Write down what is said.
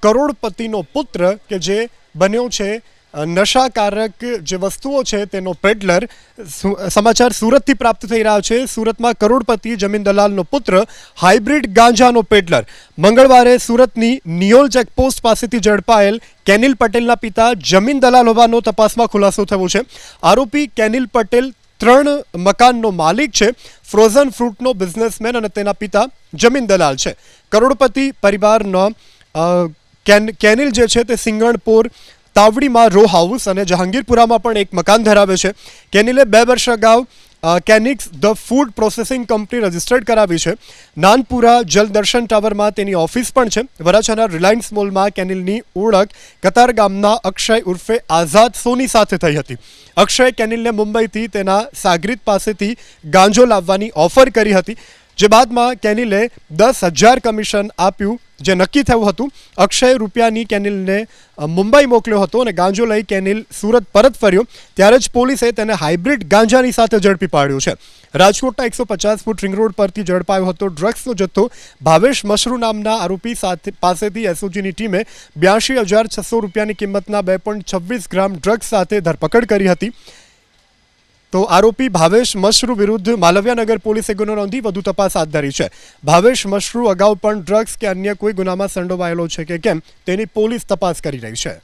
કરોડપતિનો પુત્ર કે જે બન્યો છે નશાકારક જે વસ્તુઓ છે તેનો પેડલર। સમાચાર સુરતથી પ્રાપ્ત થઈ રહ્યા છે। સુરતમાં કરોડપતિ જમીન દલાલનો પુત્ર હાઇબ્રિડ ગાંજાનો પેડલર મંગળવારે સુરતની નિયોલ ચેકપોસ્ટ પાસેથી ઝડપાયેલ કેનિલ પટેલના પિતા જમીન દલાલ હોવાનો તપાસમાં ખુલાસો થયો છે। આરોપી કેનિલ પટેલ 3 મકાનનો માલિક છે। ફ્રોઝન ફ્રૂટનો બિઝનેસમેન અને તેના પિતા જમીન દલાલ છે। કરોડપતિ પરિવારનો કેનિલ જે છે તે સિંગણપોર તાવડીમાં રો હાઉસ અને જહાંગીરપુરામાં પણ એક મકાન ધરાવે છે। કેનિલે 2 વર્ષ અગાઉ કેનિક્સ the food processing company registered કરાવી છે। નાનપુરા જલદર્શન ટાવરમાં તેની ઓફિસ પણ છે। વરાછાના રિલાયન્સ મોલમાં કેનિલની ઓળખ કતાર ગામના અક્ષય ઉર્ફે આઝાદ સોની સાથે થઈ હતી। અક્ષય કેનિલને મુંબઈથી તેના સાગરીત પાસેથી ગાંજો લાવવાની ઓફર કરી હતી, જે બાદમાં કેનિલે 10,000 કમિશન આપ્યું, જે નક્કી થયું હતું। અક્ષય રૂપિયાની કેનિલને મુંબઈ મોકલ્યો હતો અને ગાંજો લઈ કેનિલ સુરત પરત ફર્યો ત્યારે જ પોલીસે તેને હાઇબ્રિડ ગાંજાની સાથે ઝડપી પાડ્યો છે। રાજકોટના 150 ફૂટ રિંગ રોડ પરથી ઝડપાયો હતો ડ્રગ્સનો જથ્થો। ભાવેશ મશરૂ નામના આરોપી પાસેથી એસઓજીની ટીમે 82,600 રૂપિયાની કિંમતના 2.26 ગ્રામ ડ્રગ્સ સાથે ધરપકડ કરી હતી। તો આરોપી ભાવેશ મશરૂ વિરુદ્ધ માલવ્યાનગર પોલીસે ગુનો નોંધી વધુ તપાસ હાથ ધરી છે। ભાવેશ મશરૂ અગાઉ પણ ડ્રગ્સ કે અન્ય કોઈ ગુનામાં સંડોવાયેલો છે કે કેમ તેની પોલીસ તપાસ કરી રહી છે।